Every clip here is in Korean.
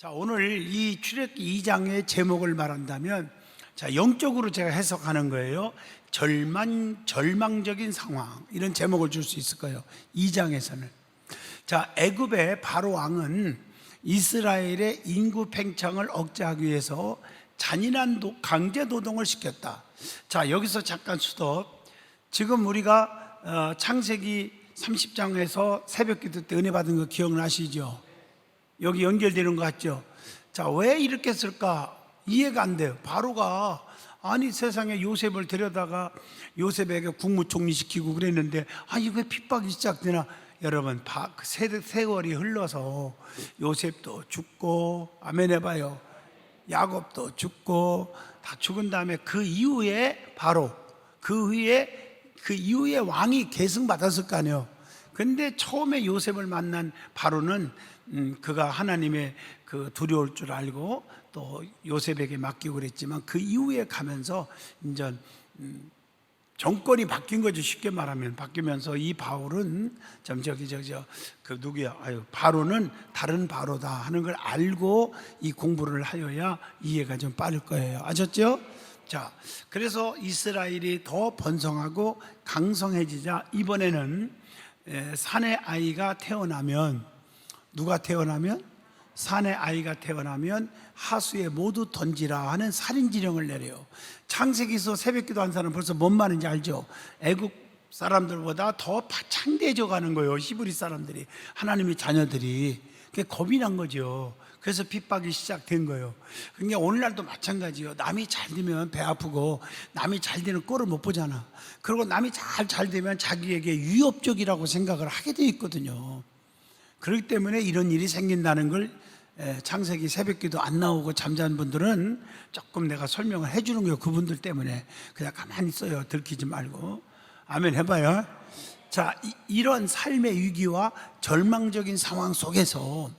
자, 오늘 이 출애굽기 2장의 제목을 말한다면, 자, 영적으로 제가 해석하는 거예요. 절망적인 상황, 이런 제목을 줄 수 있을 거예요. 2장에서는. 자, 애굽의 바로 왕은 이스라엘의 인구 팽창을 억제하기 위해서 잔인한 강제 노동을 시켰다. 자, 여기서 잠깐 스톱. 지금 우리가 창세기 30장에서 새벽기도 때 은혜 받은 거 기억나시죠? 여기 연결되는 거 같죠? 자, 왜 이렇게 했을까? 이해가 안 돼요. 바로가 아니 세상에 요셉을 데려다가 요셉에게 국무총리 시키고 그랬는데 이거 왜 핍박이 시작되나? 여러분, 세월이 흘러서 요셉도 죽고, 아멘 해봐요. 야곱도 죽고 다 죽은 다음에 그 이후에 바로 그 이후에 왕이 계승받았을 거 아니에요. 근데 처음에 요셉을 만난 바로는 그가 하나님의 그 두려울 줄 알고 또 요셉에게 맡기고 그랬지만, 그 이후에 가면서 이제 정권이 바뀐 거죠. 쉽게 말하면 바뀌면서 이 바울은 바로는 다른 바로다 하는 걸 알고 이 공부를 하여야 이해가 좀 빠를 거예요. 아셨죠? 자, 그래서 이스라엘이 더 번성하고 강성해지자 이번에는 산의 아이가 태어나면, 누가 태어나면? 산의 아이가 태어나면 하수에 모두 던지라 하는 살인지령을 내려요. 창세기에서 새벽기도 한 사람은 벌써 뭔 말인지 알죠? 애국 사람들보다 더 창대해져 가는 거예요. 히브리 사람들이, 하나님의 자녀들이. 그게 겁이 난 거죠. 그래서 핍박이 시작된 거예요. 그러니까 오늘날도 마찬가지예요. 남이 잘 되면 배 아프고, 남이 잘 되는 꼴을 못 보잖아. 그리고 남이 잘 되면 자기에게 위협적이라고 생각을 하게 돼 있거든요. 그렇기 때문에 이런 일이 생긴다는 걸 창세기 새벽기도 안 나오고 잠자는 분들은 조금 내가 설명을 해주는 거예요. 그분들 때문에. 그냥 가만히 있어요. 들키지 말고. 아멘 해봐요. 자, 이런 삶의 위기와 절망적인 상황 속에서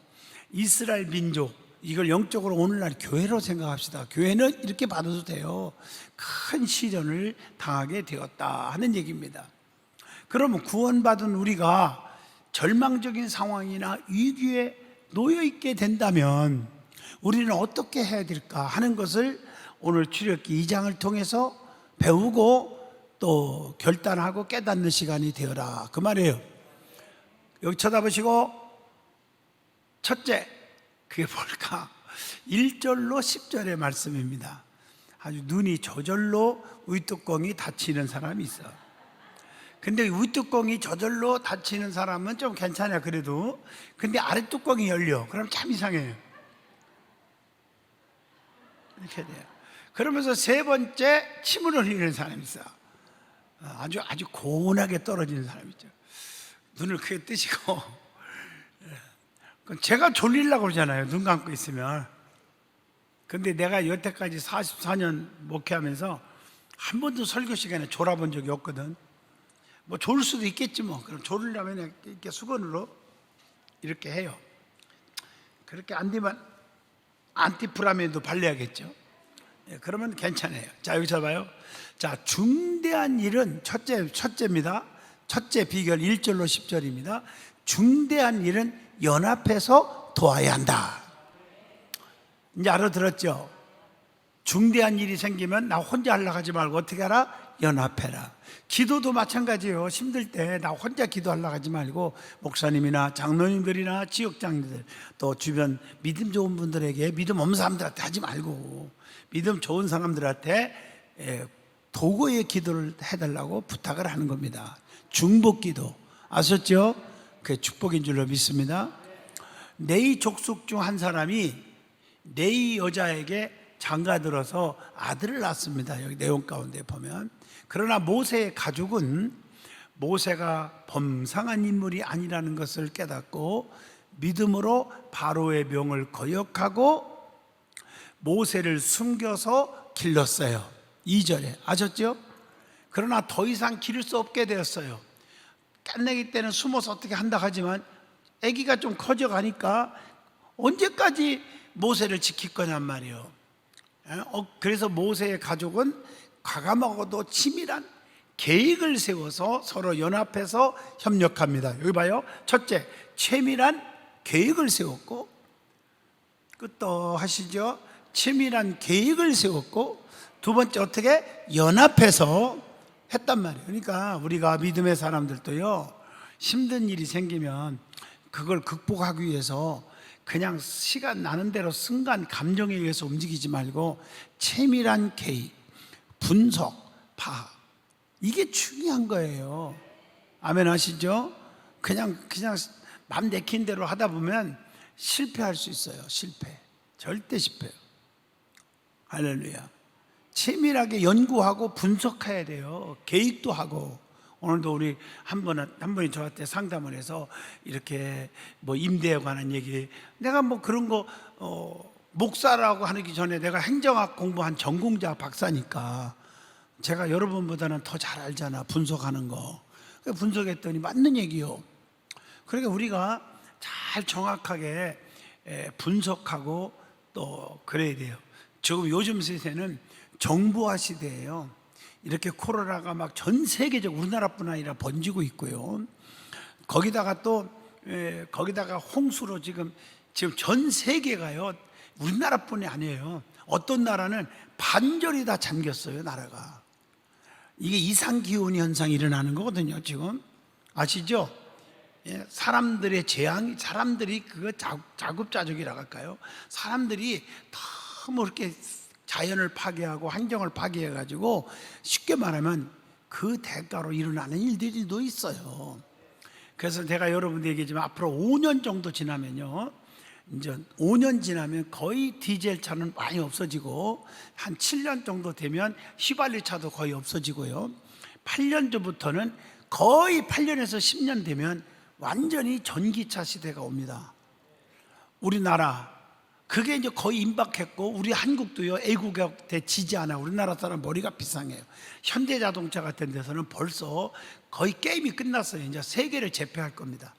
이스라엘 민족, 이걸 영적으로 오늘날 교회로 생각합시다. 교회는 이렇게 받아도 돼요. 큰 시련을 당하게 되었다 하는 얘기입니다. 그러면 구원받은 우리가 절망적인 상황이나 위기에 놓여있게 된다면 우리는 어떻게 해야 될까 하는 것을 오늘 출애굽기 2장을 통해서 배우고 또 결단하고 깨닫는 시간이 되어라, 그 말이에요. 여기 쳐다보시고, 첫째, 그게 뭘까? 1절로 10절의 말씀입니다. 아주 눈이 저절로 윗뚜껑이 닫히는 사람이 있어. 근데 윗뚜껑이 저절로 닫히는 사람은 좀 괜찮아요. 그래도. 근데 아랫뚜껑이 열려. 그럼 참 이상해요. 이렇게 돼요. 그러면서 세 번째, 침을 흘리는 사람이 있어. 아주 고운하게 떨어지는 사람 있죠. 눈을 크게 뜨시고. 제가 졸리려고 그러잖아요. 눈 감고 있으면. 근데 내가 여태까지 44년 목회하면서 한 번도 설교 시간에 졸아본 적이 없거든. 뭐 졸을 수도 있겠지 뭐. 그럼 졸으려면 이렇게 수건으로 이렇게 해요. 그렇게 안 되면 안티프라멘도 발라야겠죠. 그러면 괜찮아요. 자, 여기서 봐요. 자, 중대한 일은 첫째입니다. 첫째 비결 1절로 10절입니다. 중대한 일은 연합해서 도와야 한다. 이제 알아들었죠? 중대한 일이 생기면 나 혼자 하려고 하지 말고 어떻게 하라? 연합해라. 기도도 마찬가지예요. 힘들 때 나 혼자 기도하려고 하지 말고 목사님이나 장로님들이나 지역장들, 또 주변 믿음 좋은 분들에게, 믿음 없는 사람들한테 하지 말고 믿음 좋은 사람들한테 도구의 기도를 해달라고 부탁을 하는 겁니다. 중보기도. 아셨죠? 그게 축복인 줄로 믿습니다. 네이 족속 중 한 사람이 네이 여자에게 장가들어서 아들을 낳습니다. 여기 내용 가운데 보면. 그러나 모세의 가족은 모세가 범상한 인물이 아니라는 것을 깨닫고 믿음으로 바로의 명을 거역하고 모세를 숨겨서 길렀어요. 2절에 아셨죠? 그러나 더 이상 기를 수 없게 되었어요. 깐내기 때는 숨어서 어떻게 한다 하지만 아기가 좀 커져가니까 언제까지 모세를 지킬 거냔 말이에요. 그래서 모세의 가족은 과감하고도 치밀한 계획을 세워서 서로 연합해서 협력합니다. 여기 봐요. 첫째, 치밀한 계획을 세웠고, 끝도 하시죠. 치밀한 계획을 세웠고, 두 번째 어떻게 연합해서 했단 말이에요. 그러니까 우리가 믿음의 사람들도요, 힘든 일이 생기면 그걸 극복하기 위해서 그냥 시간 나는 대로 순간 감정에 의해서 움직이지 말고 치밀한 계획, 분석, 파악, 이게 중요한 거예요. 아멘 하시죠? 그냥 맘 내킨 대로 하다 보면 실패할 수 있어요. 실패, 절대 실패요. 할렐루야. 치밀하게 연구하고 분석해야 돼요. 계획도 하고. 오늘도 우리 한 분이 저한테 상담을 해서 이렇게 뭐 임대에 관한 얘기, 내가 뭐 그런 거 목사라고 하기 전에 내가 행정학 공부한 전공자 박사니까 제가 여러분보다는 더 잘 알잖아, 분석하는 거. 분석했더니 맞는 얘기요. 그러니까 우리가 잘 정확하게 분석하고 또 그래야 돼요. 지금 요즘 세대는 정보화 시대예요. 이렇게 코로나가 막 전 세계적, 우리나라뿐 아니라 번지고 있고요. 거기다가 또 거기다가 홍수로 지금 전 세계가요, 우리나라뿐이 아니에요. 어떤 나라는 반절이 다 잠겼어요, 나라가. 이게 이상기온 현상이 일어나는 거거든요, 지금. 아시죠? 사람들의 재앙이, 사람들이 그거 자급자족이라고 할까요? 사람들이 너무 이렇게 자연을 파괴하고 환경을 파괴해가지고, 쉽게 말하면 그 대가로 일어나는 일들도 있어요. 그래서 제가 여러분들 얘기했지만 앞으로 5년 정도 지나면요, 이제 5년 지나면 거의 디젤 차는 많이 없어지고, 한 7년 정도 되면 휘발유 차도 거의 없어지고요, 8년 전부터는 거의 8년에서 10년 되면 완전히 전기차 시대가 옵니다. 우리나라 그게 이제 거의 임박했고, 우리 한국도요, 애국에 지지 않아. 우리나라 사람 머리가 비상해요. 현대자동차 같은 데서는 벌써 거의 게임이 끝났어요. 이제 세계를 제패할 겁니다.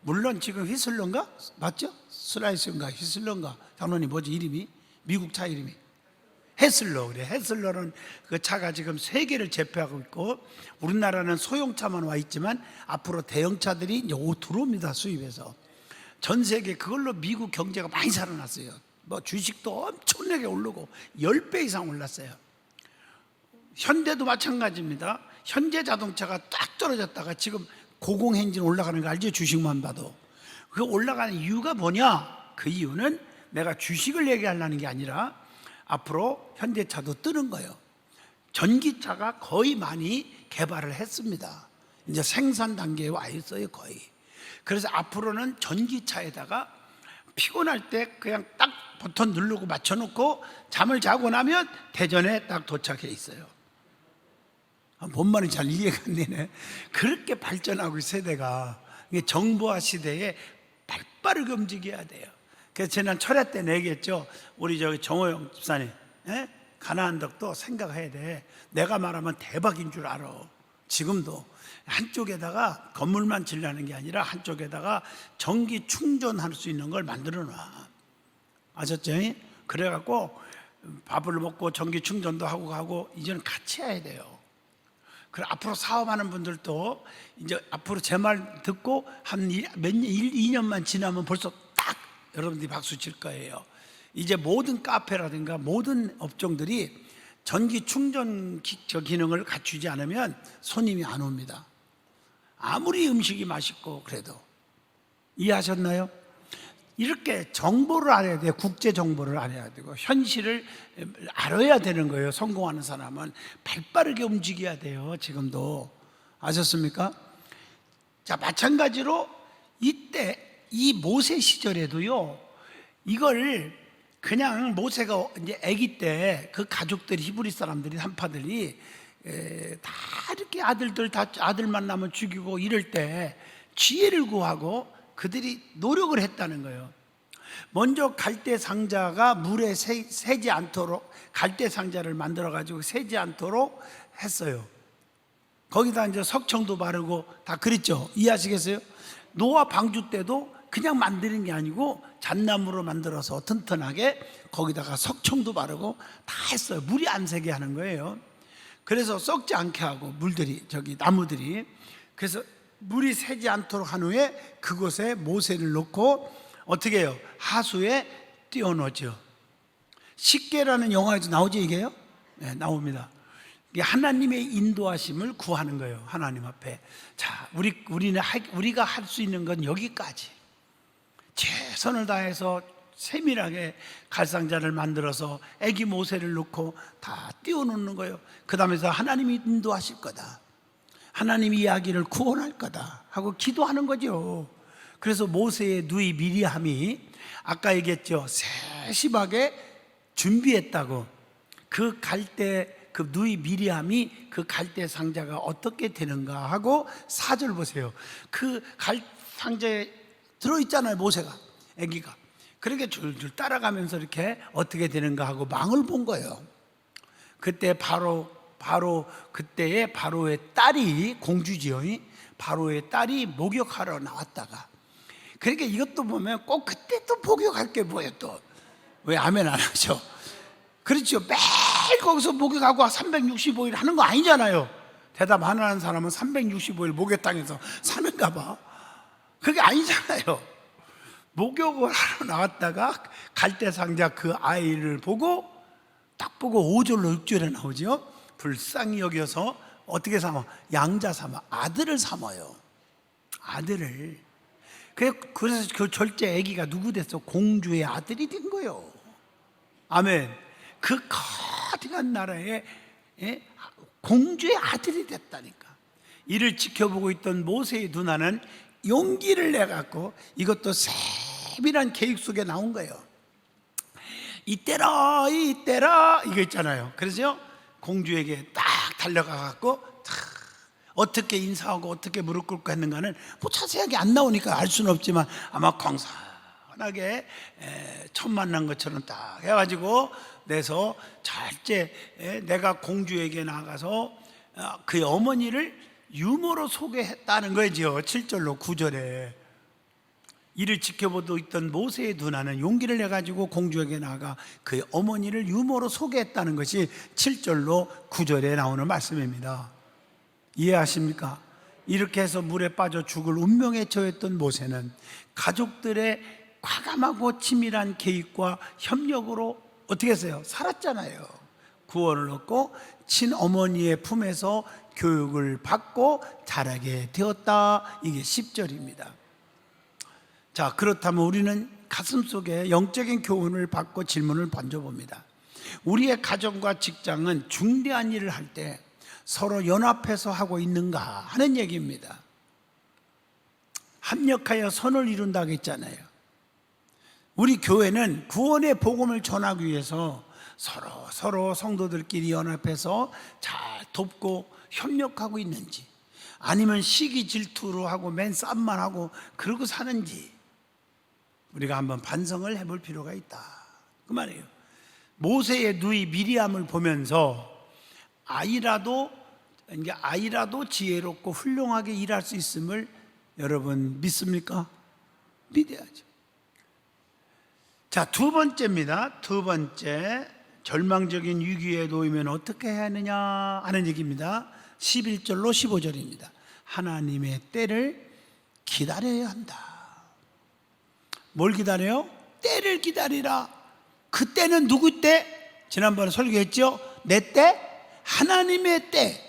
물론 지금 휘슬러인가? 맞죠? 슬라이스인가 휘슬러인가? 장로님 뭐지 이름이? 미국 차 이름이 헤슬러. 그래. 헤슬러는 그 차가 지금 세계를 제패하고 있고, 우리나라는 소형차만 와 있지만 앞으로 대형차들이 이제 들어옵니다. 수입해서. 전 세계 그걸로 미국 경제가 많이 살아났어요. 뭐 주식도 엄청나게 오르고 10배 이상 올랐어요. 현대도 마찬가지입니다. 현대 자동차가 딱 떨어졌다가 지금 고공행진 올라가는 거 알죠? 주식만 봐도. 그 올라가는 이유가 뭐냐? 그 이유는 내가 주식을 얘기하려는 게 아니라 앞으로 현대차도 뜨는 거예요. 전기차가 거의 많이 개발을 했습니다. 이제 생산 단계에 와 있어요, 거의. 그래서 앞으로는 전기차에다가 피곤할 때 그냥 딱 버튼 누르고 맞춰놓고 잠을 자고 나면 대전에 딱 도착해 있어요. 뭔 말인지 잘 이해가 안 되네. 그렇게 발전하고 세대가, 정보화 시대에 발빠르게 움직여야 돼요. 그래서 지난 철야 때 얘기했죠. 우리 저기 정호영 집사님, 가나안 덕도 생각해야 돼. 내가 말하면 대박인 줄 알아. 지금도 한쪽에다가 건물만 지려는 게 아니라 한쪽에다가 전기 충전할 수 있는 걸 만들어 놔. 아셨죠? 그래갖고 밥을 먹고 전기 충전도 하고 가고, 이제는 같이 해야 돼요. 그리고 앞으로 사업하는 분들도 이제 앞으로 제 말 듣고 한 몇 년, 2년만 지나면 벌써 딱 여러분들이 박수 칠 거예요. 이제 모든 카페라든가 모든 업종들이 전기 충전 기능을 갖추지 않으면 손님이 안 옵니다. 아무리 음식이 맛있고 그래도. 이해하셨나요? 이렇게 정보를 알아야 돼요. 국제 정보를 알아야 되고 현실을 알아야 되는 거예요. 성공하는 사람은 발빠르게 움직여야 돼요. 지금도. 아셨습니까? 자, 마찬가지로 이때 이 모세 시절에도요, 이걸 그냥 모세가 이제 아기 때 그 가족들이, 히브리 사람들이, 한파들이 다 이렇게 아들 만나면 죽이고 이럴 때 지혜를 구하고 그들이 노력을 했다는 거예요. 먼저 갈대 상자가 물에 새지 않도록 갈대 상자를 만들어 가지고 새지 않도록 했어요. 거기다 이제 석청도 바르고 다 그랬죠. 이해하시겠어요? 노아 방주 때도 그냥 만드는 게 아니고 잣나무로 만들어서 튼튼하게 거기다가 석청도 바르고 다 했어요. 물이 안 새게 하는 거예요. 그래서 썩지 않게 하고, 물들이, 나무들이. 그래서 물이 새지 않도록 한 후에 그곳에 모세를 놓고 어떻게 해요? 하수에 뛰어노죠. 십계라는 영화에도 나오죠, 이게요? 네, 나옵니다. 이게 하나님의 인도하심을 구하는 거예요, 하나님 앞에. 자, 우리가 할 수 있는 건 여기까지. 최선을 다해서 세밀하게 갈상자를 만들어서 아기 모세를 넣고 다 띄워놓는 거예요. 그 다음에서 하나님이 인도하실 거다, 하나님이 이야기를 구원할 거다 하고 기도하는 거죠. 그래서 모세의 누이 미리암이 아까 얘기했죠, 세심하게 준비했다고. 그 갈대, 그 누이 미리암이 그 갈대 상자가 어떻게 되는가 하고 4절 보세요. 그 상자에 들어있잖아요, 모세가, 아기가. 그렇게 줄줄 따라가면서 이렇게 어떻게 되는가 하고 망을 본 거예요. 그때 그때의 바로의 딸이, 공주지요, 바로의 딸이 목욕하러 나왔다가, 그러니까 이것도 보면 꼭 그때 또 목욕할 게 뭐예요? 또 왜 아멘 안 하죠? 그렇죠. 매일 거기서 목욕하고 365일 하는 거 아니잖아요. 대답 안 하는 사람은 365일 목욕탕에서 사는가 봐. 그게 아니잖아요. 목욕을 하러 나왔다가 갈대상자 그 아이를 보고, 딱 보고 5절로 6절에 나오죠. 불쌍히 여겨서 어떻게 삼아? 양자 삼아, 아들을 삼아요. 아들을. 그래서 그 절제 아기가 누구 됐어? 공주의 아들이 된 거예요. 아멘. 그 거대한 나라의 공주의 아들이 됐다니까. 이를 지켜보고 있던 모세의 누나는 용기를 내갖고, 이것도 세밀한 계획 속에 나온 거예요. 이때라 이거 있잖아요. 그래서 공주에게 딱 달려가갖고 어떻게 인사하고 어떻게 무릎 꿇고 했는가는 뭐 자세하게 안 나오니까 알 수는 없지만, 아마 광산하게 첫 만난 것처럼 딱 해가지고 내서 절제, 내가 공주에게 나가서 그의 어머니를 유머로 소개했다는 거죠. 7절로 9절에. 이를 지켜보고 있던 모세의 누나는 용기를 내가지고 공주에게 나가 그의 어머니를 유머로 소개했다는 것이 7절로 9절에 나오는 말씀입니다. 이해하십니까? 이렇게 해서 물에 빠져 죽을 운명에 처했던 모세는 가족들의 과감하고 치밀한 계획과 협력으로 어떻게 했어요? 살았잖아요. 구원을 얻고 친어머니의 품에서 교육을 받고 자라게 되었다. 이게 10절입니다. 자, 그렇다면 우리는 가슴속에 영적인 교훈을 받고 질문을 던져봅니다. 우리의 가정과 직장은 중대한 일을 할 때 서로 연합해서 하고 있는가 하는 얘기입니다. 합력하여 선을 이룬다고 했잖아요. 우리 교회는 구원의 복음을 전하기 위해서 서로 성도들끼리 연합해서 잘 돕고 협력하고 있는지, 아니면 시기 질투로 하고 맨 싸움만 하고 그러고 사는지 우리가 한번 반성을 해볼 필요가 있다, 그 말이에요. 모세의 누이 미리암을 보면서 아이라도 지혜롭고 훌륭하게 일할 수 있음을 여러분 믿습니까? 믿어야죠. 자, 두 번째입니다. 두 번째, 절망적인 위기에 놓이면 어떻게 해야 하느냐 하는 얘기입니다. 11절로 15절입니다. 하나님의 때를 기다려야 한다. 뭘 기다려요? 때를 기다리라. 그 때는 누구 때? 지난번에 설교했죠? 내 때? 하나님의 때.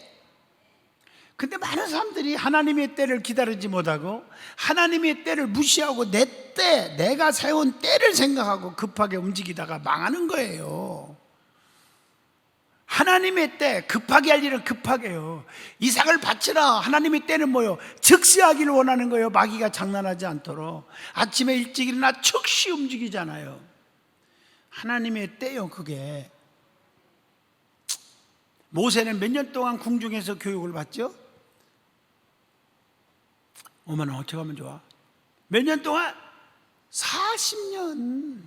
근데 많은 사람들이 하나님의 때를 기다리지 못하고 하나님의 때를 무시하고 내 때, 내가 세운 때를 생각하고 급하게 움직이다가 망하는 거예요. 하나님의 때, 급하게 할 일은 급하게 해요. 이삭을 바치라. 하나님의 때는 뭐예요? 즉시 하기를 원하는 거예요. 마귀가 장난하지 않도록. 아침에 일찍 일어나 즉시 움직이잖아요. 하나님의 때요, 그게. 모세는 몇 년 동안 궁중에서 교육을 받죠? 어머나, 어떻게 하면 좋아? 몇 년 동안? 40년.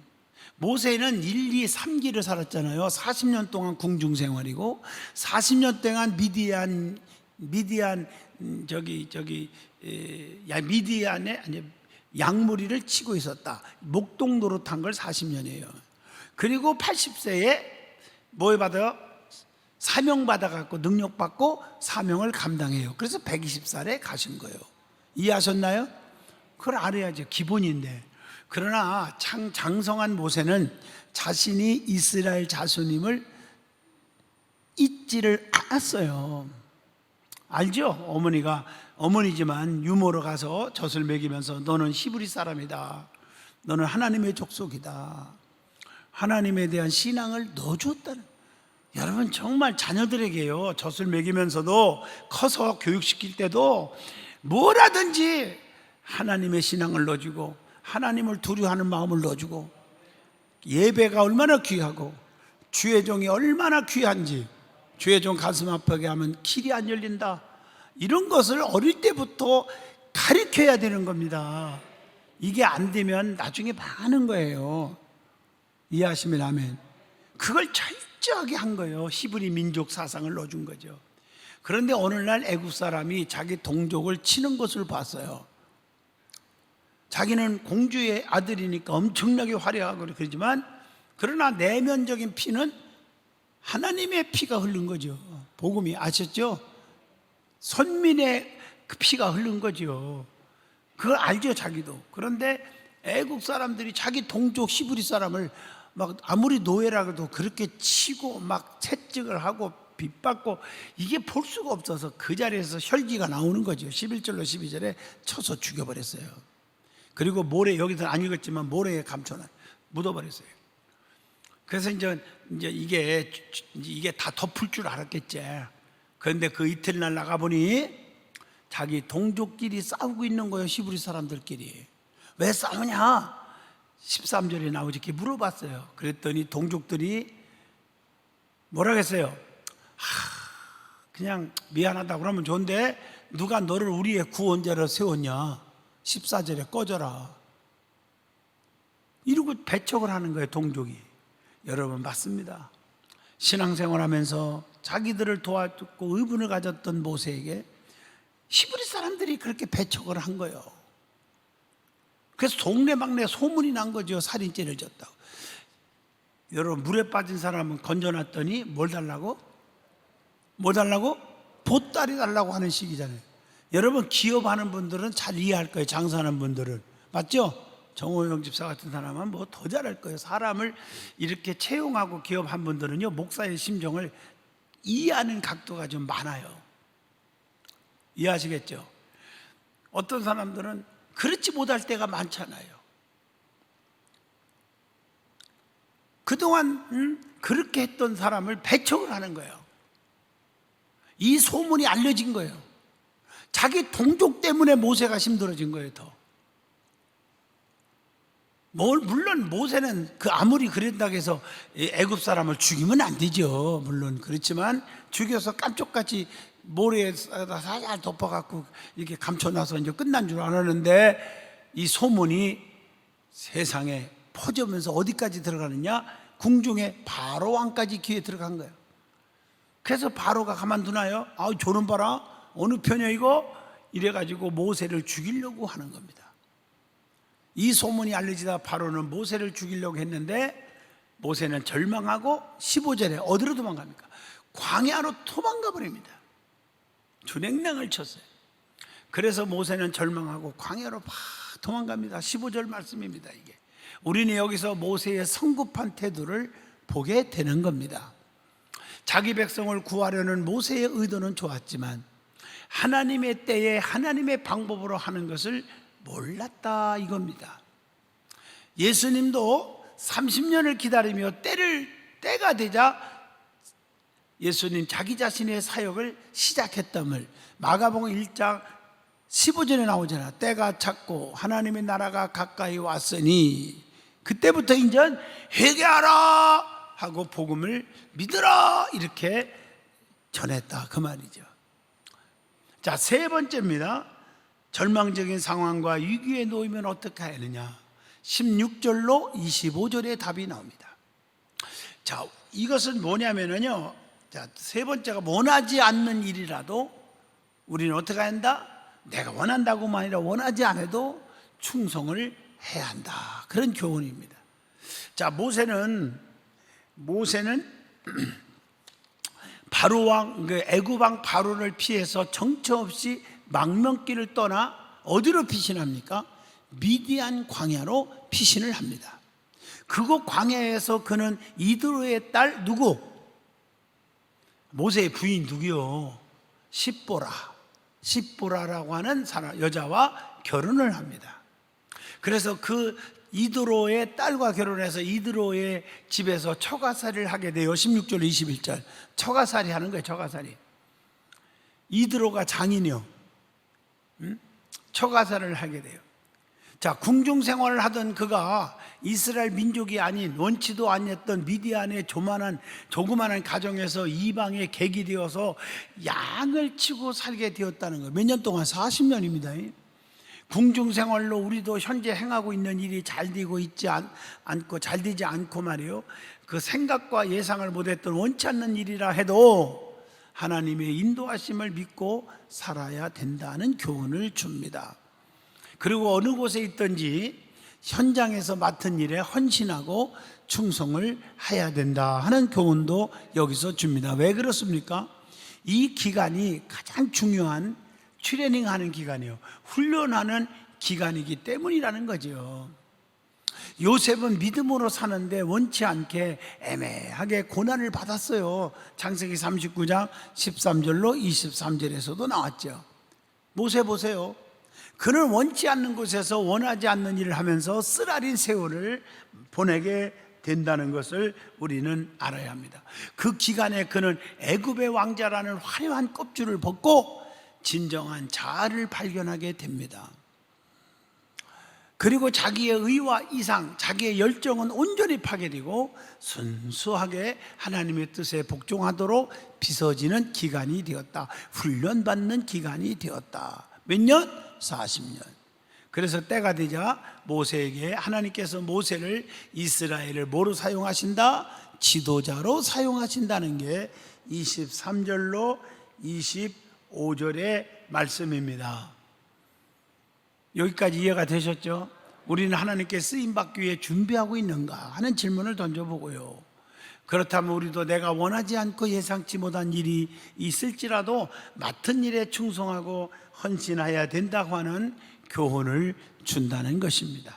모세는 1, 2, 3기를 살았잖아요. 40년 동안 궁중 생활이고 40년 동안 미디안에 양무리를 치고 있었다. 목동 노릇한 걸 40년이에요. 그리고 80세에 뭐 받아요? 사명 받아갖고 능력받고 사명을 감당해요. 그래서 120살에 가신 거예요. 이해하셨나요? 그걸 알아야죠. 기본인데. 그러나 장성한 모세는 자신이 이스라엘 자손임을 잊지를 않았어요. 알죠? 어머니지만 유모로 가서 젖을 먹이면서 너는 히브리 사람이다, 너는 하나님의 족속이다, 하나님에 대한 신앙을 넣어주었다는. 여러분, 정말 자녀들에게요, 젖을 먹이면서도 커서 교육시킬 때도 뭐라든지 하나님의 신앙을 넣어주고 하나님을 두려워하는 마음을 넣어주고, 예배가 얼마나 귀하고 주의 종이 얼마나 귀한지, 주의 종 가슴 아프게 하면 길이 안 열린다, 이런 것을 어릴 때부터 가르쳐야 되는 겁니다. 이게 안 되면 나중에 망하는 거예요. 이해하시면 아멘. 그걸 철저하게 한 거예요. 히브리 민족 사상을 넣어준 거죠. 그런데 어느 날 애굽 사람이 자기 동족을 치는 것을 봤어요. 자기는 공주의 아들이니까 엄청나게 화려하고 그러지만, 그러나 내면적인 피는 하나님의 피가 흐른 거죠. 복음이, 아셨죠? 선민의 그 피가 흐른 거죠. 그걸 알죠, 자기도. 그런데 애국 사람들이 자기 동족 히브리 사람을 막 아무리 노예라고도 그렇게 치고 막 채찍을 하고 빗받고, 이게 볼 수가 없어서 그 자리에서 혈기가 나오는 거죠. 11절로 12절에 쳐서 죽여버렸어요. 그리고 모래, 여기서 안 읽었지만 모래에 감춰놔 묻어버렸어요. 그래서 이제 이게 다 덮을 줄 알았겠지. 그런데 그 이튿날 나가보니 자기 동족끼리 싸우고 있는 거예요. 히브리 사람들끼리. 왜 싸우냐? 13절에 나오지. 이렇게 물어봤어요. 그랬더니 동족들이 뭐라 했어요? 그냥 미안하다 그러면 좋은데 누가 너를 우리의 구원자로 세웠냐? 14절에 꺼져라, 이러고 배척을 하는 거예요, 동족이. 여러분, 맞습니다. 신앙생활 하면서 자기들을 도와주고 의분을 가졌던 모세에게 히브리 사람들이 그렇게 배척을 한 거예요. 그래서 동네방네 소문이 난 거죠. 살인죄를 졌다고. 여러분, 물에 빠진 사람은 건져놨더니 뭘 달라고? 뭐 달라고? 보따리 달라고 하는 시기잖아요. 여러분, 기업하는 분들은 잘 이해할 거예요. 장사하는 분들은. 맞죠? 정호영 집사 같은 사람은 뭐 더 잘할 거예요. 사람을 이렇게 채용하고 기업한 분들은요, 목사의 심정을 이해하는 각도가 좀 많아요. 이해하시겠죠? 어떤 사람들은 그렇지 못할 때가 많잖아요. 그동안 그렇게 했던 사람을 배척을 하는 거예요. 이 소문이 알려진 거예요. 자기 동족 때문에 모세가 힘들어진 거예요. 더. 물론 모세는 아무리 그랬다고 해서 애굽 사람을 죽이면 안 되죠. 물론 그렇지만 죽여서 깜짝같이 모래에 살살 덮어갖고 이렇게 감춰놔서 이제 끝난 줄 알았는데, 이 소문이 세상에 퍼지면서 어디까지 들어가느냐? 궁중에 바로 왕까지 귀에 들어간 거예요. 그래서 바로가 가만두나요? 저놈 봐라, 어느 편이야 이거? 이래가지고 모세를 죽이려고 하는 겁니다. 이 소문이 알려지다 바로는 모세를 죽이려고 했는데, 모세는 절망하고 15절에 어디로 도망갑니까? 광야로 도망가 버립니다. 준행랑을 쳤어요. 그래서 모세는 절망하고 광야로 막 도망갑니다. 15절 말씀입니다. 이게 우리는 여기서 모세의 성급한 태도를 보게 되는 겁니다. 자기 백성을 구하려는 모세의 의도는 좋았지만 하나님의 때에 하나님의 방법으로 하는 것을 몰랐다, 이겁니다. 예수님도 30년을 기다리며 때가 되자 예수님 자기 자신의 사역을 시작했다물 마가복음 1장 15절에 나오잖아. 때가 찼고 하나님의 나라가 가까이 왔으니, 그때부터 이제 회개하라 하고 복음을 믿으라 이렇게 전했다, 그 말이죠. 자, 세 번째입니다. 절망적인 상황과 위기에 놓이면 어떻게 해야 하느냐. 16절로 25절의 답이 나옵니다. 자, 이것은 뭐냐면요, 자, 세 번째가 원하지 않는 일이라도 우리는 어떻게 해야 한다? 내가 원한다고만 아니라 원하지 않아도 충성을 해야 한다, 그런 교훈입니다. 자, 모세는 바로 왕, 애굽 왕 바로를 피해서 정처 없이 망명길을 떠나 어디로 피신합니까? 미디안 광야로 피신을 합니다. 그곳 광야에서 그는 이드로의 딸 누구? 모세의 부인 누구요? 십보라라고 하는 사람, 여자와 결혼을 합니다. 그래서 그 이드로의 딸과 결혼해서 이드로의 집에서 처가살이를 하게 돼요. 16절 21절 처가살이 하는 거예요. 처가살이. 이드로가 장인이요, 처가살을 하게 돼요. 자, 궁중 생활을 하던 그가 이스라엘 민족이 아닌, 원치도 아니었던 미디안의 조그만한 가정에서 이방의 객이 되어서 양을 치고 살게 되었다는 거예요. 몇 년 동안? 40년입니다. 궁중 생활로 우리도 현재 행하고 있는 일이 잘 되고 있지 않고, 잘 되지 않고 말이에요, 그 생각과 예상을 못했던 원치 않는 일이라 해도 하나님의 인도하심을 믿고 살아야 된다는 교훈을 줍니다. 그리고 어느 곳에 있든지 현장에서 맡은 일에 헌신하고 충성을 해야 된다 하는 교훈도 여기서 줍니다. 왜 그렇습니까? 이 기간이 가장 중요한 트레이닝하는 기간이에요. 훈련하는 기간이기 때문이라는 거죠. 요셉은 믿음으로 사는데 원치 않게 애매하게 고난을 받았어요. 창세기 39장 13절로 23절에서도 나왔죠. 모세 보세요. 그는 원치 않는 곳에서 원하지 않는 일을 하면서 쓰라린 세월을 보내게 된다는 것을 우리는 알아야 합니다. 그 기간에 그는 애굽의 왕자라는 화려한 껍질을 벗고 진정한 자아를 발견하게 됩니다. 그리고 자기의 의와 이상, 자기의 열정은 온전히 파괴되고 순수하게 하나님의 뜻에 복종하도록 빚어지는 기간이 되었다. 훈련받는 기간이 되었다. 몇 년? 40년. 그래서 때가 되자 모세에게 하나님께서 모세를, 이스라엘을 뭐로 사용하신다? 지도자로 사용하신다는 게 23절로 25절의 말씀입니다. 여기까지 이해가 되셨죠? 우리는 하나님께 쓰임받기 위해 준비하고 있는가 하는 질문을 던져보고요, 그렇다면 우리도 내가 원하지 않고 예상치 못한 일이 있을지라도 맡은 일에 충성하고 헌신해야 된다고 하는 교훈을 준다는 것입니다.